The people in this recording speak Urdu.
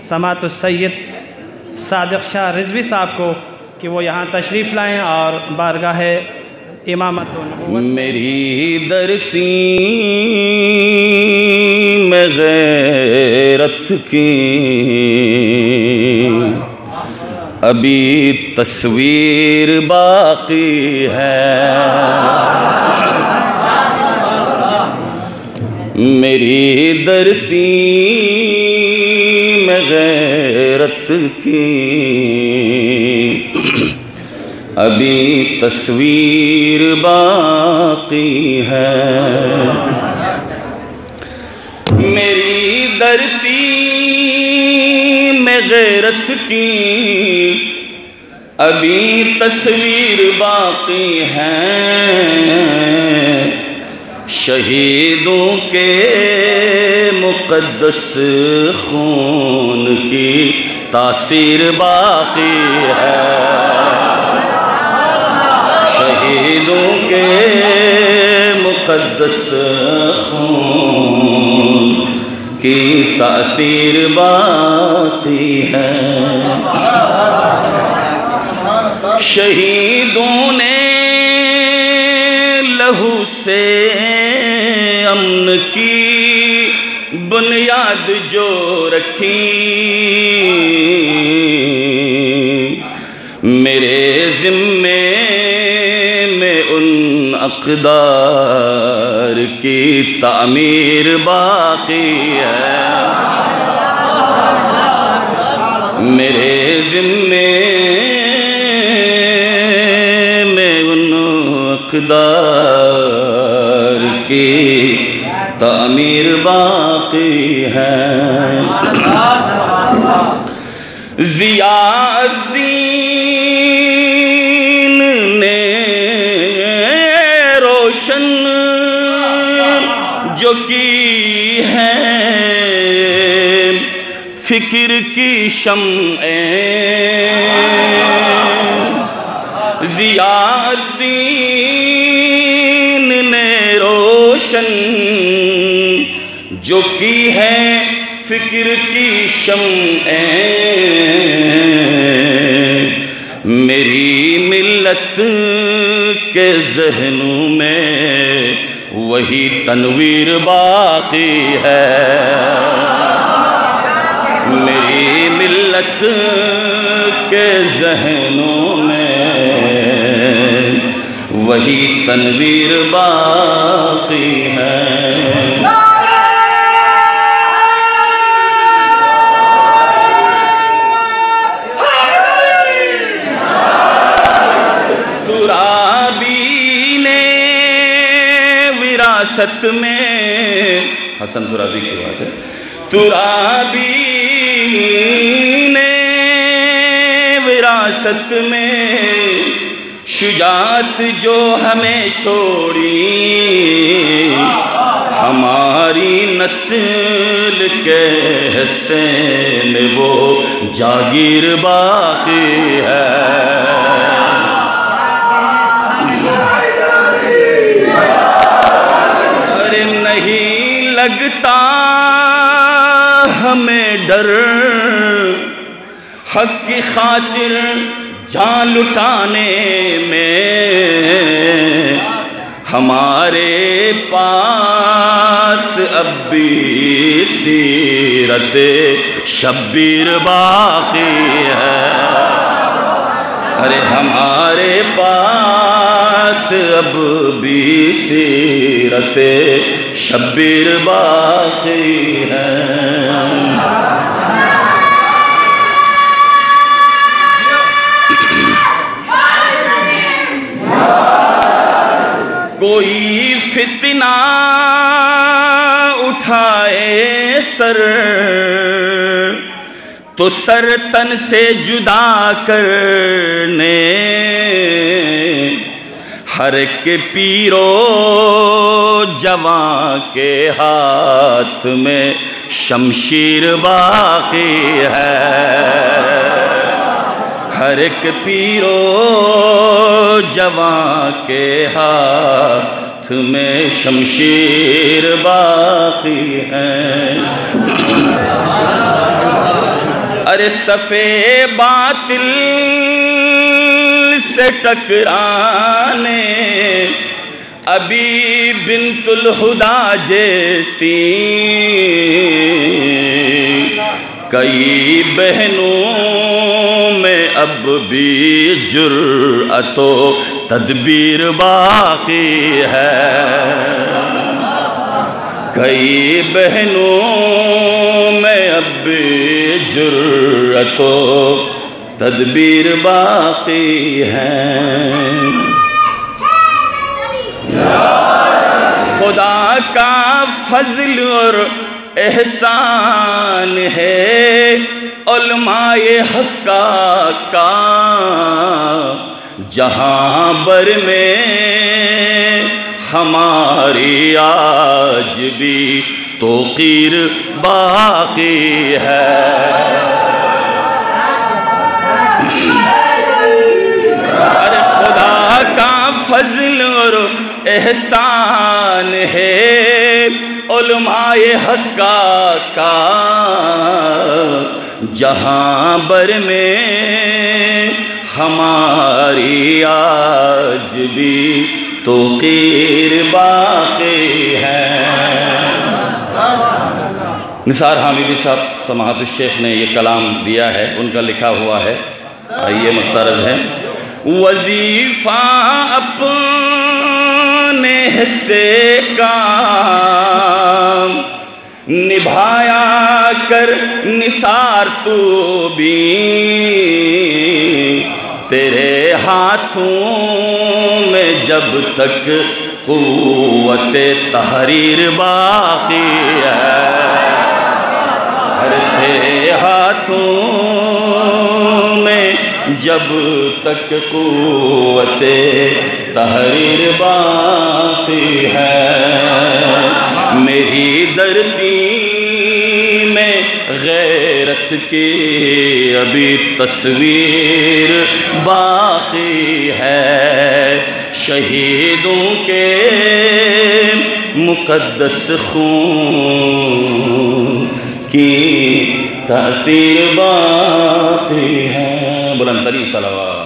سماعت السید صادق شاہ رضوی صاحب کو کہ وہ یہاں تشریف لائیں اور بارگاہ امامت النبوت میری درتی میں غیرت کی ابھی تصویر باقی ہے، میری درتی میں غیرت کی ابھی تصویر باقی ہے، میری درتی میں غیرت کی ابھی تصویر باقی ہے، شہیدوں کے مقدس خون کی تاثیر باقی ہے، شہیدوں کے مقدس خون کی تاثیر باقی ہے، شہیدوں نے لہو سے امن کی بنیاد جو رکھی، میرے ذمے میں ان اقدار کی تعمیر باقی ہے، میرے ذمے میں ان اقدار کی تعمیر باقی ہے، ضیاء الدین نے روشن جو کی ہے فکر کی شمعیں، ضیاء الدین نے روشن جو کی ہے فکر کی شمعیں، میری ملت کے ذہنوں میں وہی تنویر باقی ہے، میری ملت کے ذہنوں میں وہی تنویر باقی ہے، ترابی نے وراثت میں، حسن ترابی کی بات ہے، ترابی نے وراثت میں شجاعت جو ہمیں چھوڑی، ہماری نسل کے حصے میں وہ جاگیر باقی ہے، ارے نہیں لگتا ہمیں ڈر حق کی خاطر جان لٹانے میں، ہمارے پاس اب بھی سیرت شبیر باقی ہے، ارے ہمارے پاس اب بھی سیرت شبیر باقی ہے، کوئی فتنہ اٹھائے سر تو سر تن سے جدا کرنے، ہر ایک پیرو جوان کے ہاتھ میں شمشیر باقی ہے، ہر ایک پیرو جوان کے ہاتھ میں شمشیر باقی ہے، ارے صفے باطل سے ٹکرانے ابھی بنت الہدا جیسی کئی بہنوں میں اب بھی جرأت و تدبیر باقی ہے، کئی بہنوں میں اب بھی جرأت و تدبیر باقی ہے۔ خدا کا فضل اور احسان ہے علماء حقہ کا جہاں بر میں ہماری آج بھی توقیر باقی ہے۔ ارے خدا کا فضل اور احسان ہے علماء حقہ کا جہاں بر میں ہماری آج بھی توقیر باقی ہے۔ نثار حامیدی صاحب سماحت الشیخ نے یہ کلام دیا ہے، ان کا لکھا ہوا ہے، آئیے مقترض ہے۔ وظیفہ اپنے حصے کا نبھایا کر نثار تو بھی، تیرے ہاتھوں میں جب تک قوت تحریر باقی ہے، تیرے ہاتھوں میں جب تک قوت تحریر باقی ہے، میری دھرتی میں غیرت کی ابھی تصویر باقی ہے، شہیدوں کے مقدس خون کی تاثیر باقی ہے۔ بلند ترین صلوات۔